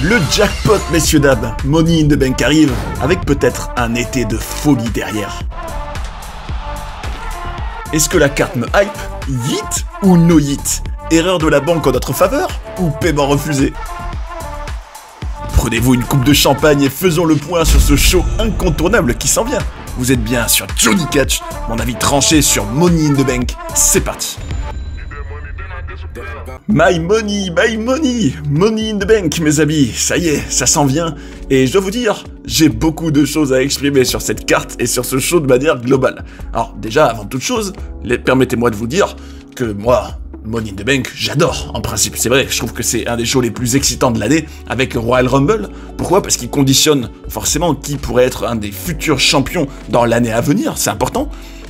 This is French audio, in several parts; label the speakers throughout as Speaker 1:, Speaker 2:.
Speaker 1: Le jackpot, messieurs dames, Money in the Bank arrive, avec peut-être un été de folie derrière. Est-ce que la carte me hype? Yeet ou no yeet? Erreur de la banque en notre faveur ou paiement refusé? Prenez-vous une coupe de champagne et faisons le point sur ce show incontournable qui s'en vient. Vous êtes bien sur Johnny Catch, mon avis tranché sur Money in the Bank, c'est parti. My money, money in the bank, mes amis, ça y est, ça s'en vient, et je dois vous dire, j'ai beaucoup de choses à exprimer sur cette carte et sur ce show de manière globale. Alors déjà, avant toute chose, permettez-moi de vous dire que moi, Money in the Bank, j'adore, en principe, c'est vrai, je trouve que c'est un des shows les plus excitants de l'année, avec le Royal Rumble. Pourquoi? Parce qu'il conditionne forcément qui pourrait être un des futurs champions dans l'année à venir, c'est important.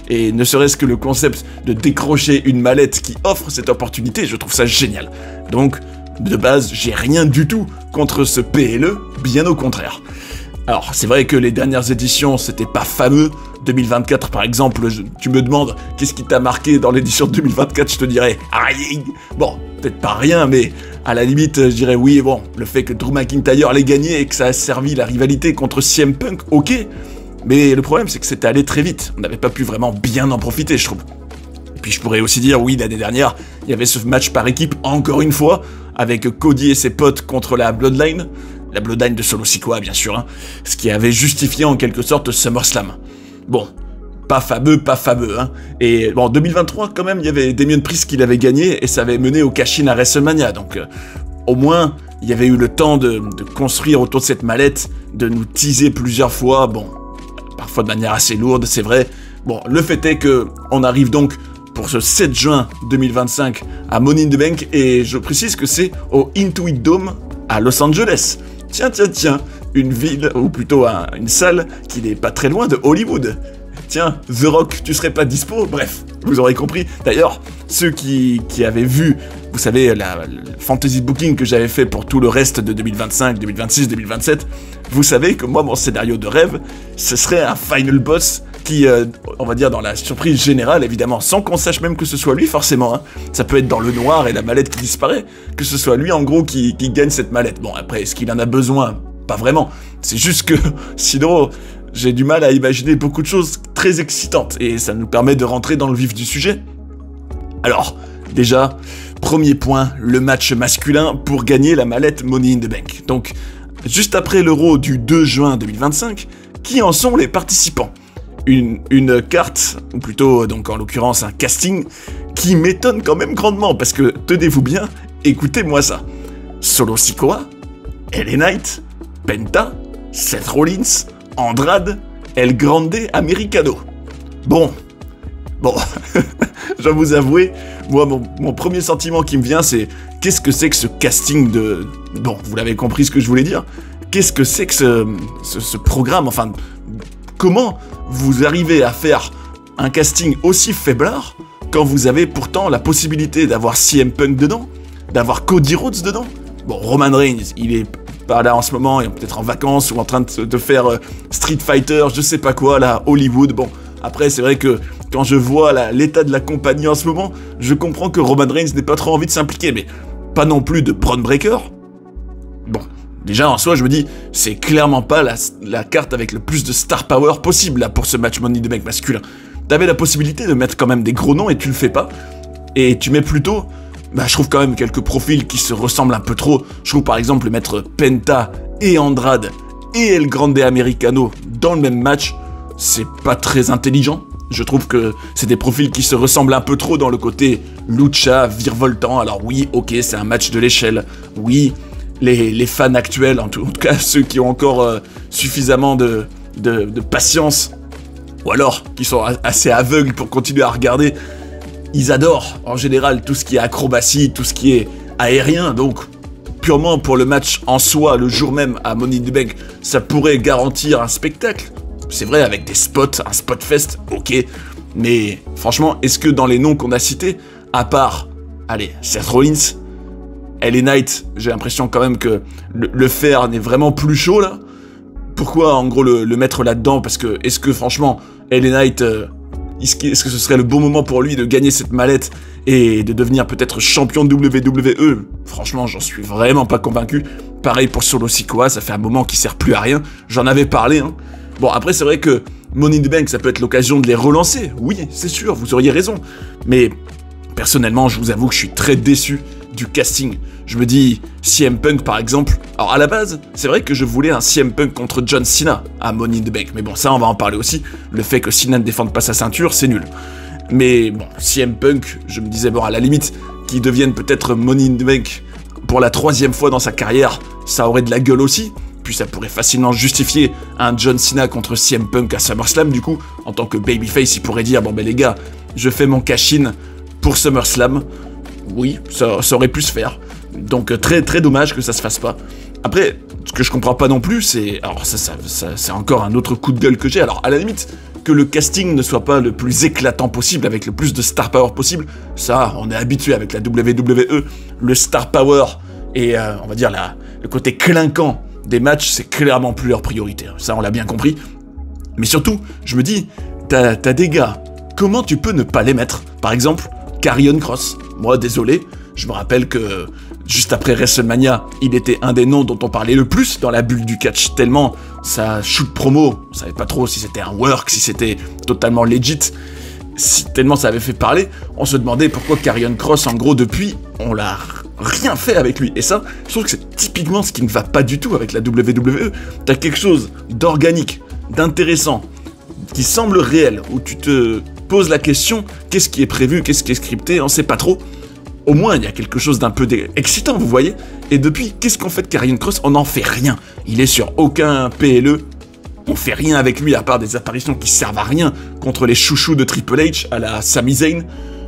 Speaker 1: Et ne serait-ce que le concept de décrocher une mallette qui offre cette opportunité, je trouve ça génial. Donc, de base, j'ai rien du tout contre ce PLE, bien au contraire. Alors, c'est vrai que les dernières éditions, c'était pas fameux. 2024, par exemple, tu me demandes qu'est-ce qui t'a marqué dans l'édition de 2024, je te dirais rien. Bon, peut-être pas rien, mais à la limite, je dirais oui, bon, le fait que Drew McIntyre l'ait gagné et que ça a servi la rivalité contre CM Punk, ok. Mais le problème, c'est que c'était allé très vite. On n'avait pas pu vraiment bien en profiter, je trouve. Et puis je pourrais aussi dire, oui, l'année dernière, il y avait ce match par équipe, encore une fois, avec Cody et ses potes contre la Bloodline de Solo Sikoa, bien sûr, hein, ce qui avait justifié en quelque sorte SummerSlam. Bon, pas fameux, hein. Et bon, en 2023, quand même, il y avait Damien Priest qui l'avait gagné, et ça avait mené au cash-in à WrestleMania, donc au moins, il y avait eu le temps de construire autour de cette mallette, de nous teaser plusieurs fois, bon, parfois de manière assez lourde, c'est vrai. Bon, le fait est que on arrive donc pour ce 7 juin 2025 à Money in the Bank, et je précise que c'est au Intuit Dome à Los Angeles. Tiens, une ville, ou plutôt une salle qui n'est pas très loin de Hollywood. Tiens, The Rock, tu serais pas dispo? Bref, vous aurez compris. D'ailleurs, ceux qui avaient vu, vous savez, le fantasy booking que j'avais fait pour tout le reste de 2025, 2026, 2027, vous savez que moi, mon scénario de rêve, ce serait un final boss qui, on va dire dans la surprise générale, évidemment, sans qu'on sache même que ce soit lui, forcément, hein. Ça peut être dans le noir et la mallette qui disparaît, que ce soit lui, en gros, qui gagne cette mallette. Bon, après, est-ce qu'il en a besoin? Pas vraiment. C'est juste que, sinon, j'ai du mal à imaginer beaucoup de choses très excitantes, et ça nous permet de rentrer dans le vif du sujet. Alors, déjà, premier point, le match masculin pour gagner la mallette Money in the Bank. Donc, juste après l'Euro du 2 juin 2025, qui en sont les participants? Une carte, ou plutôt, donc en l'occurrence, un casting, qui m'étonne quand même grandement, parce que, tenez-vous bien, écoutez-moi ça. Solo Sikoa, LA Knight, Penta, Seth Rollins, Andrade, El Grande Americano. Bon, je dois vous avouer, moi, mon premier sentiment qui me vient, c'est qu'est-ce que c'est que ce casting de... Bon, vous l'avez compris ce que je voulais dire. Qu'est-ce que c'est que ce programme, enfin, comment vous arrivez à faire un casting aussi faiblard quand vous avez pourtant la possibilité d'avoir CM Punk dedans, d'avoir Cody Rhodes dedans? Bon, Roman Reigns, il est pas là en ce moment, il est peut-être en vacances ou en train de faire Street Fighter, je sais pas quoi, là, Hollywood. Bon, après, c'est vrai que quand je vois l'état de la compagnie en ce moment, je comprends que Roman Reigns n'ait pas trop envie de s'impliquer, mais pas non plus de Braun Breaker. Bon, déjà en soi, je me dis, c'est clairement pas la carte avec le plus de star power possible là pour ce match Money in the Bank masculin. T'avais la possibilité de mettre quand même des gros noms et tu le fais pas, et tu mets plutôt... Bah, je trouve quand même quelques profils qui se ressemblent un peu trop. Je trouve par exemple mettre Penta et Andrade et El Grande Americano dans le même match, c'est pas très intelligent. Je trouve que c'est des profils qui se ressemblent un peu trop dans le côté lucha, virevoltant. Alors oui, ok, c'est un match de l'échelle. Oui, les fans actuels, en tout cas ceux qui ont encore suffisamment de patience, ou alors qui sont assez aveugles pour continuer à regarder, ils adorent, en général, tout ce qui est acrobatie, tout ce qui est aérien, donc purement pour le match en soi, le jour même à Money in the Bank, ça pourrait garantir un spectacle. C'est vrai, avec des spots, un spot fest, ok, mais franchement, est-ce que dans les noms qu'on a cités, à part, allez, Seth Rollins, LA Knight, j'ai l'impression quand même que le fer n'est vraiment plus chaud, là. Pourquoi, en gros, le mettre là-dedans? Parce que, est-ce que, franchement, LA Knight... Est-ce que ce serait le bon moment pour lui de gagner cette mallette et de devenir peut-être champion de WWE? Franchement, j'en suis vraiment pas convaincu. Pareil pour Solo Sikoa, ça fait un moment qu'il sert plus à rien. J'en avais parlé, hein. Bon, après, c'est vrai que Money in the Bank, ça peut être l'occasion de les relancer. Oui, c'est sûr, vous auriez raison. Mais personnellement, je vous avoue que je suis très déçu du casting. Je me dis, CM Punk par exemple. Alors à la base, c'est vrai que je voulais un CM Punk contre John Cena à Money in the Bank. Mais bon, ça on va en parler aussi. Le fait que Cena ne défende pas sa ceinture, c'est nul. Mais bon, CM Punk, je me disais, bon, à la limite, qu'il devienne peut-être Money in the Bank pour la 3e fois dans sa carrière, ça aurait de la gueule aussi. Puis ça pourrait facilement justifier un John Cena contre CM Punk à SummerSlam, du coup. En tant que babyface, il pourrait dire, bon ben les gars, je fais mon cash-in pour SummerSlam. Oui, ça aurait pu se faire. Donc très très dommage que ça se fasse pas. Après, ce que je comprends pas non plus, c'est... Alors ça c'est encore un autre coup de gueule que j'ai. Alors à la limite, que le casting ne soit pas le plus éclatant possible, avec le plus de star power possible, ça, on est habitué avec la WWE. Le star power et, on va dire, le côté clinquant des matchs, c'est clairement plus leur priorité. Ça, on l'a bien compris. Mais surtout, je me dis, t'as des gars, comment tu peux ne pas les mettre? Par exemple, Karrion Kross. Moi, désolé, je me rappelle que juste après WrestleMania, il était un des noms dont on parlait le plus dans la bulle du catch, tellement sa shoot promo, on savait pas trop si c'était un work, si c'était totalement legit, tellement ça avait fait parler, on se demandait pourquoi Karrion Kross, en gros, depuis, on l'a rien fait avec lui. Et ça, je trouve que c'est typiquement ce qui ne va pas du tout avec la WWE. T'as quelque chose d'organique, d'intéressant, qui semble réel, où tu te poses la question, qu'est-ce qui est prévu, qu'est-ce qui est scripté, on sait pas trop. Au moins, il y a quelque chose d'un peu excitant, vous voyez. Et depuis, qu'est-ce qu'on fait de Karrion Kross? On n'en fait rien. Il est sur aucun PLE. On fait rien avec lui, à part des apparitions qui servent à rien contre les chouchous de Triple H, à la Sami Zayn.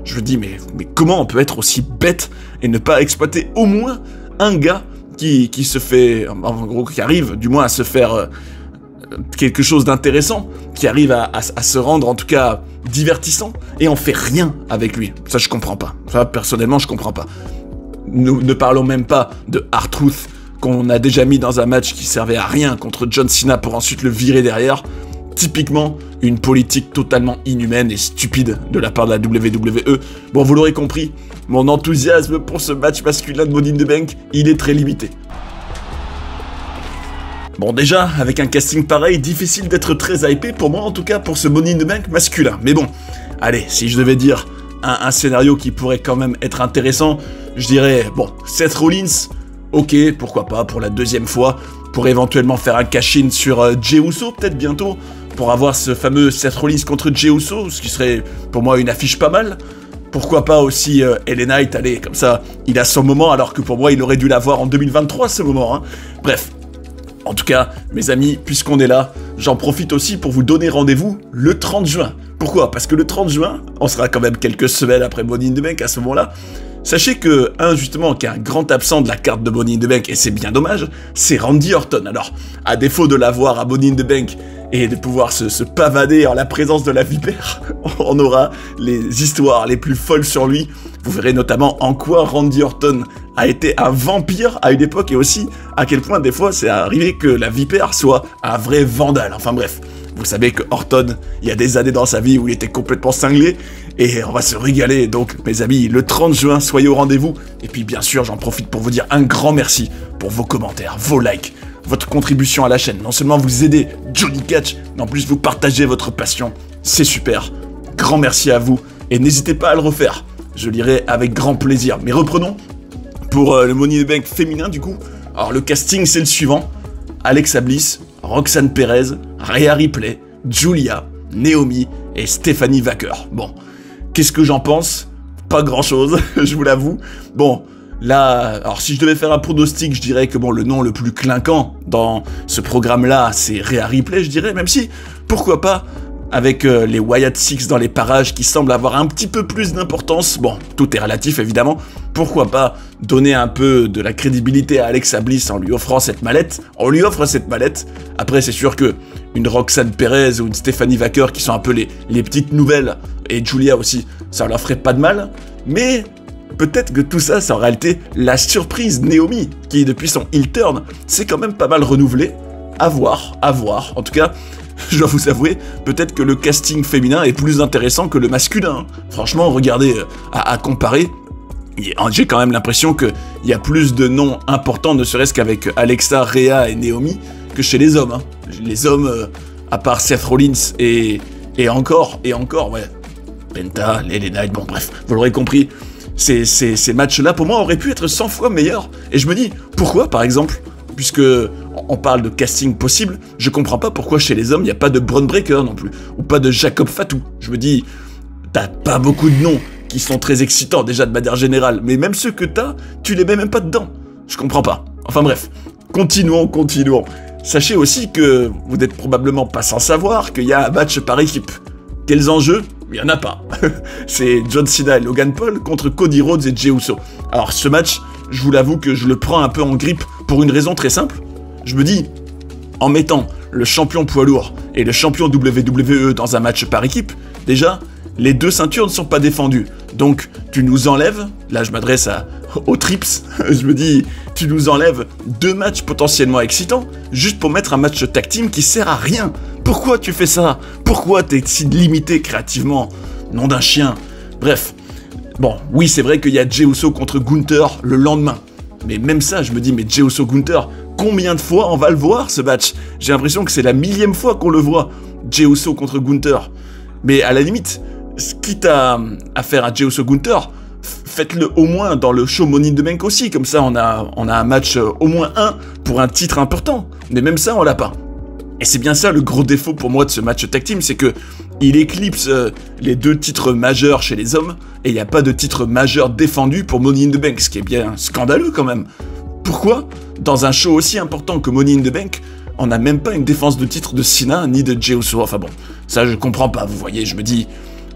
Speaker 1: Je me dis, mais comment on peut être aussi bête et ne pas exploiter au moins un gars qui se fait... En gros, qui arrive, du moins, à se faire... quelque chose d'intéressant, qui arrive à se rendre en tout cas divertissant, et on fait rien avec lui. Ça, je comprends pas. Ça, personnellement, je comprends pas. Nous ne parlons même pas de R-Truth, qu'on a déjà mis dans un match qui servait à rien contre John Cena pour ensuite le virer derrière. Typiquement, une politique totalement inhumaine et stupide de la part de la WWE. Bon, vous l'aurez compris, mon enthousiasme pour ce match masculin de Money in the Bank, il est très limité. Bon, déjà, avec un casting pareil, difficile d'être très hypé, pour moi en tout cas, pour ce Money in the Bank masculin. Mais bon, allez, si je devais dire un scénario qui pourrait quand même être intéressant, je dirais, bon, Seth Rollins, ok, pourquoi pas, pour la 2e fois, pour éventuellement faire un cash-in sur Jey Uso, peut-être bientôt, pour avoir ce fameux Seth Rollins contre Jey Uso, ce qui serait pour moi une affiche pas mal. Pourquoi pas aussi LA Knight, allez, comme ça, il a son moment, alors que pour moi, il aurait dû l'avoir en 2023, ce moment, hein. Bref. En tout cas, mes amis, puisqu'on est là, j'en profite aussi pour vous donner rendez-vous le 30 juin. Pourquoi? Parce que le 30 juin, on sera quand même quelques semaines après Money in the Bank à ce moment-là. Sachez que, justement, qui est un grand absent de la carte de Money in the Bank, et c'est bien dommage, c'est Randy Orton. Alors, à défaut de l'avoir à Money in the Bank et de pouvoir se pavader en la présence de la vipère, on aura les histoires les plus folles sur lui. Vous verrez notamment en quoi Randy Orton a été un vampire à une époque, et aussi à quel point des fois c'est arrivé que la vipère soit un vrai vandale. Enfin bref, vous savez que Orton, il y a des années dans sa vie où il était complètement cinglé, et on va se régaler. Donc mes amis, le 30 juin, soyez au rendez-vous. Et puis bien sûr, j'en profite pour vous dire un grand merci pour vos commentaires, vos likes, votre contribution à la chaîne. Non seulement vous aidez Johnny Catch, mais en plus vous partagez votre passion. C'est super. Grand merci à vous, et n'hésitez pas à le refaire. Je lirai avec grand plaisir. Mais reprenons pour le Money in the Bank féminin du coup. Alors le casting c'est le suivant: Alexa Bliss, Roxanne Perez, Rhea Ripley, Julia, Naomi et Stephanie Vaquer. Bon, qu'est-ce que j'en pense? Pas grand chose, je vous l'avoue. Bon, là, alors si je devais faire un pronostic, je dirais que bon, le nom le plus clinquant dans ce programme-là, c'est Rhea Ripley, je dirais, même si, pourquoi pas, avec les Wyatt Six dans les parages qui semblent avoir un petit peu plus d'importance. Bon, tout est relatif évidemment, pourquoi pas donner un peu de la crédibilité à Alexa Bliss en lui offrant cette mallette. On lui offre cette mallette. Après c'est sûr que une Roxanne Perez ou une Stephanie Vaquer qui sont un peu les petites nouvelles, et Julia aussi, ça leur ferait pas de mal, mais peut-être que tout ça, c'est en réalité la surprise Naomi, qui depuis son heel turn, c'est quand même pas mal renouvelé. À voir. En tout cas, je dois vous avouer, peut-être que le casting féminin est plus intéressant que le masculin. Franchement, regardez, à comparer, j'ai quand même l'impression qu'il y a plus de noms importants, ne serait-ce qu'avec Alexa, Rhea et Naomi, que chez les hommes. Hein. Les hommes, à part Seth Rollins et encore, ouais, Penta, LA Knight, bon bref, vous l'aurez compris, ces matchs-là, pour moi, auraient pu être 100 fois meilleurs. Et je me dis, pourquoi, par exemple, puisque on parle de casting possible, je comprends pas pourquoi chez les hommes, il n'y a pas de Bron Breakker non plus, ou pas de Jacob Fatu. Je me dis, t'as pas beaucoup de noms qui sont très excitants, déjà de manière générale, mais même ceux que t'as, tu les mets même pas dedans. Je comprends pas. Enfin bref, continuons. Sachez aussi que vous n'êtes probablement pas sans savoir qu'il y a un match par équipe. Quels enjeux? Il n'y en a pas. C'est John Cena et Logan Paul contre Cody Rhodes et Jey Uso. Alors ce match, je vous l'avoue que je le prends un peu en grippe pour une raison très simple. Je me dis, en mettant le champion poids lourd et le champion WWE dans un match par équipe, déjà, les deux ceintures ne sont pas défendues. Donc, tu nous enlèves, là je m'adresse aux trips, je me dis, tu nous enlèves 2 matchs potentiellement excitants, juste pour mettre un match tag team qui sert à rien. Pourquoi tu fais ça? Pourquoi t'es si limité créativement? Nom d'un chien. Bref. Bon, oui, c'est vrai qu'il y a Jey Uso contre Gunther le lendemain. Mais même ça, je me dis, mais Jey Uso Gunther, combien de fois on va le voir ce match? J'ai l'impression que c'est la 1000e fois qu'on le voit, Jey Uso contre Gunther. Mais à la limite, quitte à faire un Jey Uso Gunther, faites-le au moins dans le show Money in the Bank aussi, comme ça on a un match au moins un pour un titre important. Mais même ça, on l'a pas. Et c'est bien ça le gros défaut pour moi de ce match tag team, c'est que il éclipse les 2 titres majeurs chez les hommes, et il n'y a pas de titre majeur défendu pour Money in the Bank, ce qui est bien scandaleux quand même. Pourquoi, dans un show aussi important que Money in the Bank, on n'a même pas une défense de titre de Cena ni de Jey Uso? Enfin bon, ça je comprends pas, vous voyez, je me dis,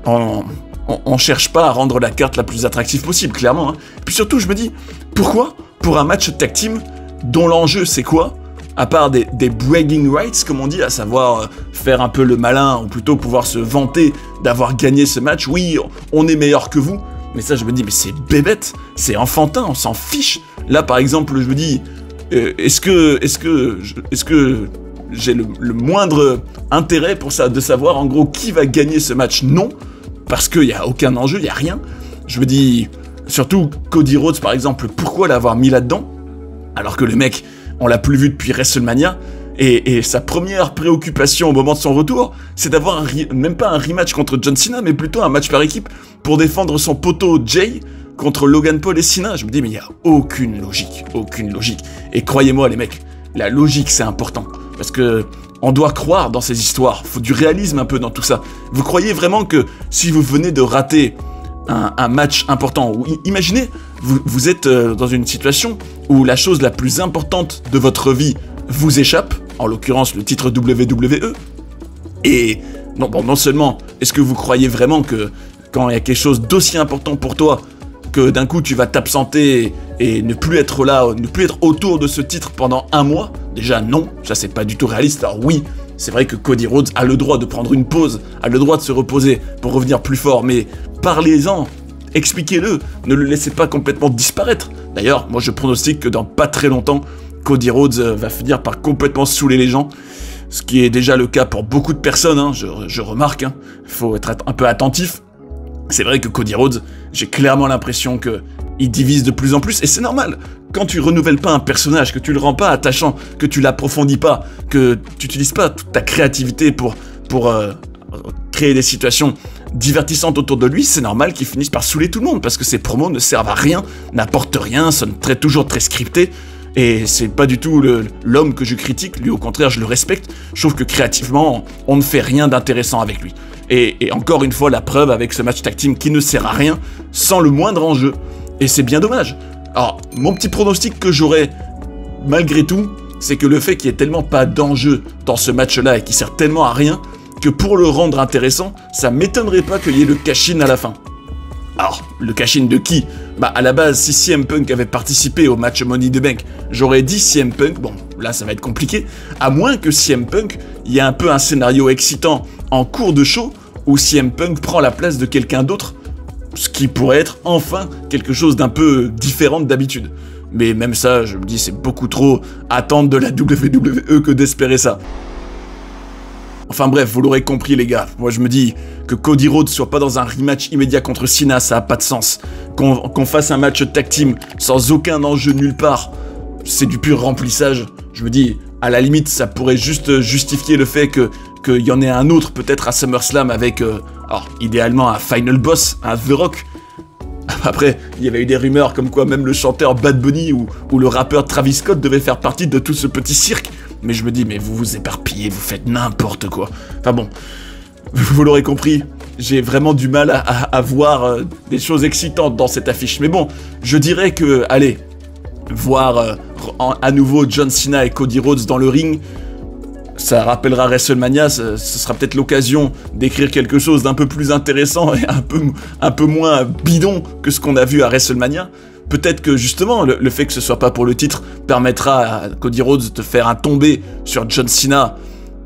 Speaker 1: on cherche pas à rendre la carte la plus attractive possible, clairement. Hein. Et puis surtout, je me dis, pourquoi, pour un match tag team, dont l'enjeu c'est quoi? À part des bragging rights, comme on dit, à savoir faire un peu le malin, ou plutôt pouvoir se vanter d'avoir gagné ce match. Oui, on est meilleur que vous. Mais ça, je me dis, mais c'est bébête, c'est enfantin, on s'en fiche. Là, par exemple, je me dis, est-ce que j'ai le moindre intérêt pour ça, de savoir en gros qui va gagner ce match? Non, parce qu'il n'y a aucun enjeu, il n'y a rien. Je me dis, surtout Cody Rhodes, par exemple, pourquoi l'avoir mis là-dedans? Alors que le mec, on l'a plus vu depuis WrestleMania, et sa première préoccupation au moment de son retour, c'est d'avoir même pas un rematch contre John Cena, mais plutôt un match par équipe pour défendre son poteau Jay contre Logan Paul et Cena. Je me dis, mais il n'y a aucune logique. Et croyez-moi les mecs, la logique c'est important, parce que on doit croire dans ces histoires, faut du réalisme un peu dans tout ça. Vous croyez vraiment que si vous venez de rater un match important, ou imaginez, vous êtes dans une situation où la chose la plus importante de votre vie vous échappe, en l'occurrence le titre WWE, et non seulement est-ce que vous croyez vraiment que quand il y a quelque chose d'aussi important pour toi, que d'un coup tu vas t'absenter et ne plus être là, ne plus être autour de ce titre pendant 1 mois? Déjà non, ça c'est pas du tout réaliste. Alors oui, c'est vrai que Cody Rhodes a le droit de prendre une pause, a le droit de se reposer pour revenir plus fort, mais parlez-en, expliquez-le, ne le laissez pas complètement disparaître. D'ailleurs, moi je pronostique que dans pas très longtemps, Cody Rhodes va finir par complètement saouler les gens, ce qui est déjà le cas pour beaucoup de personnes, hein, je remarque, hein, faut être un peu attentif. C'est vrai que Cody Rhodes, j'ai clairement l'impression que il divise de plus en plus, et c'est normal. Quand tu renouvelles pas un personnage, que tu le rends pas attachant, que tu l'approfondis pas, que tu n'utilises pas toute ta créativité pour créer des situations divertissantes autour de lui, c'est normal qu'il finisse par saouler tout le monde, parce que ses promos ne servent à rien, n'apportent rien, sont toujours très scriptés, et c'est pas du tout l'homme que je critique, lui au contraire je le respecte, je trouve que créativement, on ne fait rien d'intéressant avec lui. Et encore une fois, la preuve avec ce match tag team qui ne sert à rien, sans le moindre enjeu, et c'est bien dommage. Alors, mon petit pronostic que j'aurais, malgré tout, c'est que le fait qu'il n'y ait tellement pas d'enjeu dans ce match-là et qu'il sert tellement à rien, que pour le rendre intéressant, ça m'étonnerait pas qu'il y ait le cash-in à la fin. Alors, le cash-in de qui? Bah, à la base, si CM Punk avait participé au match Money in the Bank, j'aurais dit CM Punk, bon, là ça va être compliqué, à moins que CM Punk, il y ait un peu un scénario excitant en cours de show, où CM Punk prend la place de quelqu'un d'autre, ce qui pourrait être enfin quelque chose d'un peu différent d'habitude. Mais même ça, je me dis, c'est beaucoup trop attendre de la WWE que d'espérer ça. Enfin bref, vous l'aurez compris les gars, moi je me dis que Cody Rhodes soit pas dans un rematch immédiat contre Cena, ça a pas de sens. Qu'on fasse un match tag team sans aucun enjeu nulle part, c'est du pur remplissage. Je me dis, à la limite, ça pourrait juste justifier le fait qu'il y en ait un autre peut-être à SummerSlam avec, alors idéalement un Final Boss, un The Rock. Après, il y avait eu des rumeurs comme quoi même le chanteur Bad Bunny ou le rappeur Travis Scott devait faire partie de tout ce petit cirque. Mais je me dis, mais vous vous éparpillez, vous faites n'importe quoi. Enfin bon, vous l'aurez compris, j'ai vraiment du mal à voir des choses excitantes dans cette affiche. Mais bon, je dirais que, allez, voir à nouveau John Cena et Cody Rhodes dans le ring, ça rappellera WrestleMania, ce sera peut-être l'occasion d'écrire quelque chose d'un peu plus intéressant et un peu moins bidon que ce qu'on a vu à WrestleMania. Peut-être que justement, le fait que ce soit pas pour le titre permettra à Cody Rhodes de faire un tombé sur John Cena.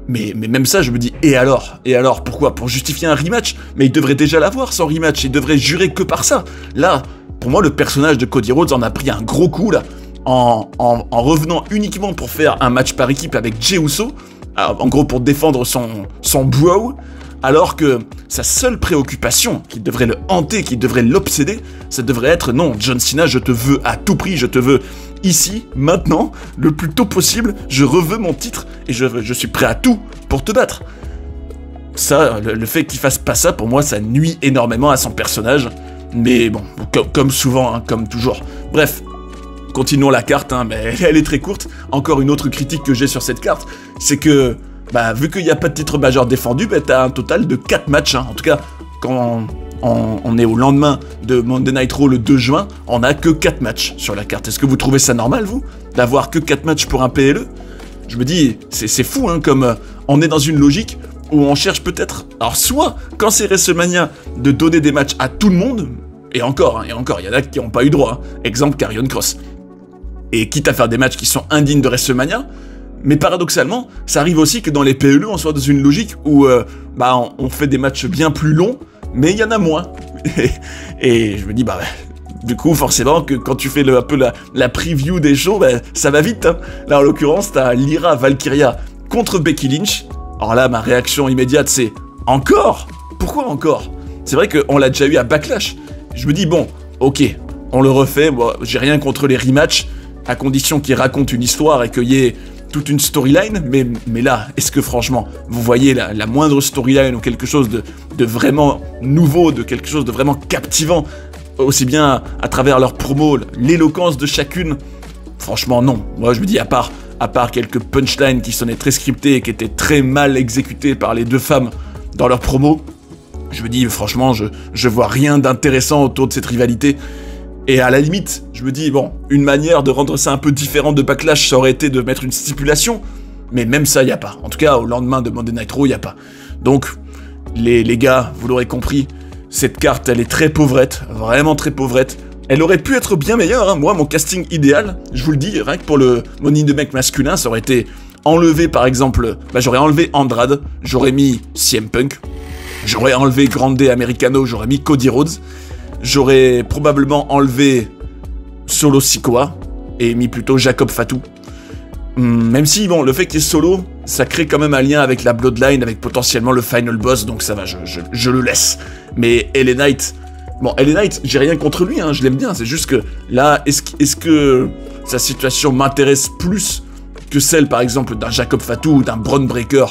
Speaker 1: Mais même ça, je me dis, et alors, pourquoi? Pour justifier un rematch? Mais il devrait déjà l'avoir, son rematch, il devrait jurer que par ça. Là, pour moi, le personnage de Cody Rhodes en a pris un gros coup, là, en revenant uniquement pour faire un match par équipe avec Jey Uso, en gros pour défendre son bro, alors que sa seule préoccupation, qui devrait le hanter, qui devrait l'obséder, ça devrait être, non, John Cena, je te veux à tout prix, je te veux ici, maintenant, le plus tôt possible, je reveux mon titre, et je suis prêt à tout pour te battre. Ça, le fait qu'il fasse pas ça, pour moi, ça nuit énormément à son personnage, mais bon, comme souvent, hein, comme toujours. Bref, continuons la carte, hein, mais elle est très courte. Encore une autre critique que j'ai sur cette carte, c'est que, vu qu'il n'y a pas de titre majeur défendu, t'as un total de 4 matchs, hein. En tout cas, quand on est au lendemain de Monday Night Raw le 2 juin, on n'a que 4 matchs sur la carte. Est-ce que vous trouvez ça normal, vous, d'avoir que 4 matchs pour un PLE? Je me dis, c'est fou, hein, comme on est dans une logique où on cherche peut-être, alors soit, quand c'est WrestleMania, de donner des matchs à tout le monde, et encore, il y en a qui n'ont pas eu droit, hein. Exemple, Karrion Kross. Et quitte à faire des matchs qui sont indignes de WrestleMania, mais paradoxalement, ça arrive aussi que dans les PLE, on soit dans une logique où on fait des matchs bien plus longs, mais il y en a moins. Et je me dis, du coup, forcément, que quand tu fais un peu la preview des shows, ça va vite. Hein. Là, en l'occurrence, t'as Lyra Valkyria contre Becky Lynch. Alors là, ma réaction immédiate, c'est « Encore ? Pourquoi encore ?» C'est vrai qu'on l'a déjà eu à Backlash. Je me dis, bon, ok, on le refait, moi, j'ai rien contre les rematchs, à condition qu'ils racontent une histoire et qu'il y ait toute une storyline, mais là, est-ce que franchement, vous voyez la moindre storyline ou quelque chose de vraiment nouveau, de quelque chose de vraiment captivant, aussi bien à travers leurs promos, l'éloquence de chacune? Franchement, non. Moi, je me dis, à part quelques punchlines qui sonnaient très scriptées et qui étaient très mal exécutées par les deux femmes dans leurs promos, je me dis, franchement, je vois rien d'intéressant autour de cette rivalité. Et à la limite, je me dis, bon, une manière de rendre ça un peu différent de Backlash, ça aurait été de mettre une stipulation, mais même ça, y a pas. En tout cas, au lendemain de Monday Night Raw, y a pas. Donc, les gars, vous l'aurez compris, cette carte, elle est très pauvrette, vraiment très pauvrette. Elle aurait pu être bien meilleure, hein. Moi, mon casting idéal, je vous le dis, rien que pour le Money in the Bank masculin, ça aurait été enlevé, par exemple, j'aurais enlevé Andrade, j'aurais mis CM Punk, j'aurais enlevé Grande Americano, j'aurais mis Cody Rhodes, j'aurais probablement enlevé Solo Sikoa et mis plutôt Jacob Fatu. Même si, bon, le fait qu'il y ait Solo, ça crée quand même un lien avec la Bloodline, avec potentiellement le Final Boss, donc ça va, je le laisse. Mais LA Knight, bon, LA Knight, j'ai rien contre lui, hein, je l'aime bien, c'est juste que là, est-ce que sa situation m'intéresse plus que celle, par exemple, d'un Jacob Fatu ou d'un Bron Breakker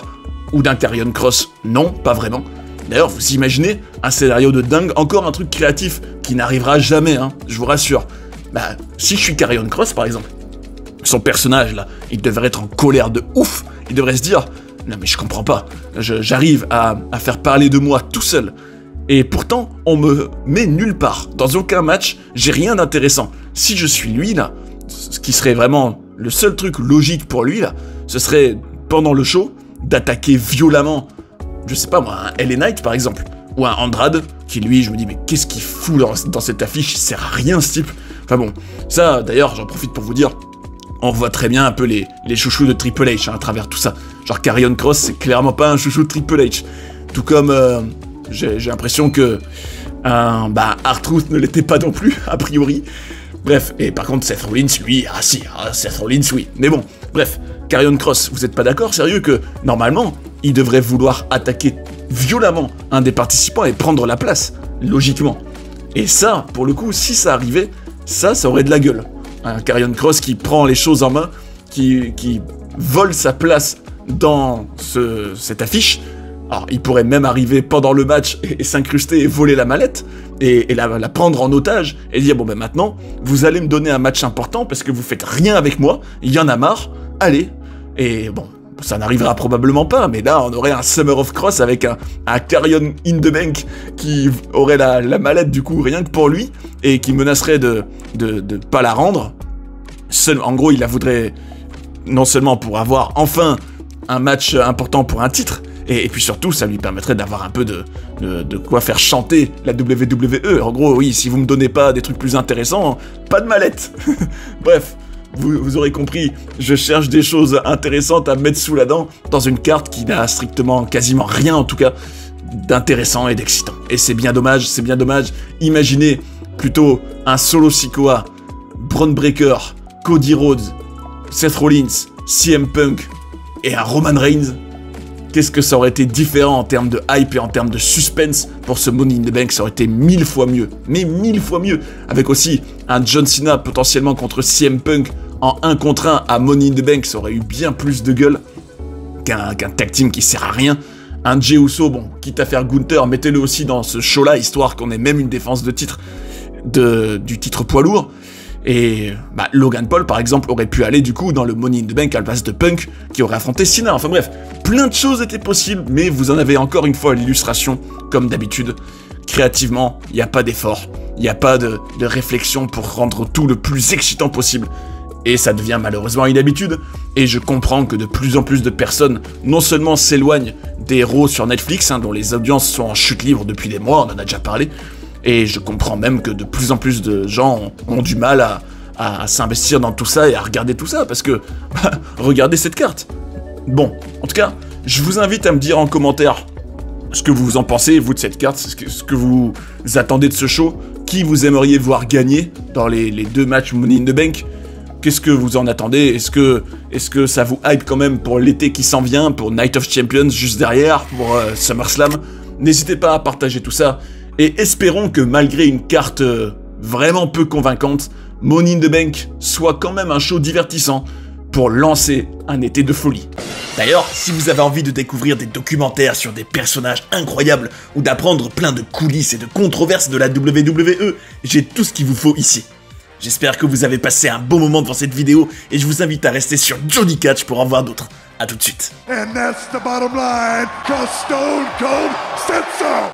Speaker 1: ou d'un Karrion Kross? Non, pas vraiment. D'ailleurs, vous imaginez un scénario de dingue, encore un truc créatif qui n'arrivera jamais, hein, je vous rassure. Si je suis Karrion Kross, par exemple, son personnage, là, il devrait être en colère de ouf, il devrait se dire « Non mais je comprends pas, j'arrive à faire parler de moi tout seul, et pourtant, on me met nulle part, dans aucun match, j'ai rien d'intéressant. Si je suis lui, là, ce qui serait vraiment le seul truc logique pour lui, là, ce serait, pendant le show, d'attaquer violemment, je sais pas moi, un LA Knight par exemple, ou un Andrade, qui lui, je me dis, mais qu'est-ce qu'il fout dans cette affiche, il sert à rien ce type. Enfin bon, ça, d'ailleurs, j'en profite pour vous dire, on voit très bien un peu les chouchous de Triple H, hein, à travers tout ça. Genre Karrion Kross, c'est clairement pas un chouchou de Triple H. Tout comme, j'ai l'impression que R-Truth ne l'était pas non plus, a priori. Bref, et par contre, Seth Rollins, lui, Seth Rollins, oui. Mais bon, bref, Karrion Kross, vous êtes pas d'accord, sérieux, que, normalement, il devrait vouloir attaquer violemment un des participants et prendre la place, logiquement. Et ça, pour le coup, si ça arrivait, ça aurait de la gueule. Un Karrion Kross qui prend les choses en main, qui vole sa place dans cette affiche. Alors, il pourrait même arriver pendant le match et s'incruster et voler la mallette, et la prendre en otage, et dire, bon ben maintenant, vous allez me donner un match important parce que vous faites rien avec moi, il y en a marre, allez. Et bon, ça n'arrivera probablement pas, mais là, on aurait un Summer of Cross avec un Karrion in the bank qui aurait la mallette du coup rien que pour lui, et qui menacerait de pas la rendre. En gros, il la voudrait non seulement pour avoir enfin un match important pour un titre, et puis surtout, ça lui permettrait d'avoir un peu de quoi faire chanter la WWE. En gros, oui, si vous me donnez pas des trucs plus intéressants, pas de mallette. Bref, vous aurez compris, je cherche des choses intéressantes à mettre sous la dent dans une carte qui n'a strictement, quasiment rien en tout cas, d'intéressant et d'excitant. Et c'est bien dommage, c'est bien dommage. Imaginez plutôt un Solo Sikoa, Bron Breakker, Cody Rhodes, Seth Rollins, CM Punk et un Roman Reigns. Qu'est-ce que ça aurait été différent en termes de hype et en termes de suspense pour ce Money in the Bank, ça aurait été 1000 fois mieux. Mais 1000 fois mieux. Avec aussi un John Cena potentiellement contre CM Punk en 1 contre 1 à Money in the Bank, ça aurait eu bien plus de gueule qu'un tag team qui sert à rien. Un Jey Uso, bon, quitte à faire Gunther, mettez-le aussi dans ce show-là, histoire qu'on ait même une défense de titre du titre poids lourd. Et bah, Logan Paul, par exemple, aurait pu aller du coup dans le Money in the Bank à la place de Punk, qui aurait affronté Cena. Enfin bref, plein de choses étaient possibles, mais vous en avez encore une fois l'illustration, comme d'habitude. Créativement, il n'y a pas d'effort, il n'y a pas de réflexion pour rendre tout le plus excitant possible. Et ça devient malheureusement une habitude, et je comprends que de plus en plus de personnes, non seulement s'éloignent des héros sur Netflix, hein, dont les audiences sont en chute libre depuis des mois, on en a déjà parlé, et je comprends même que de plus en plus de gens ont du mal à s'investir dans tout ça et à regarder tout ça, parce que, regardez cette carte. Bon, en tout cas, je vous invite à me dire en commentaire ce que vous en pensez, vous, de cette carte, ce que vous attendez de ce show, qui vous aimeriez voir gagner dans les 2 matchs Money in the Bank. Qu'est-ce que vous en attendez? Est-ce que ça vous hype quand même pour l'été qui s'en vient, pour Night of Champions juste derrière, pour SummerSlam? N'hésitez pas à partager tout ça. Et espérons que malgré une carte vraiment peu convaincante, Money in the Bank soit quand même un show divertissant pour lancer un été de folie. D'ailleurs, si vous avez envie de découvrir des documentaires sur des personnages incroyables ou d'apprendre plein de coulisses et de controverses de la WWE, j'ai tout ce qu'il vous faut ici. J'espère que vous avez passé un bon moment devant cette vidéo et je vous invite à rester sur Johnny Catch pour en voir d'autres. A tout de suite. And that's the bottom line, 'cause Stone Cold said so.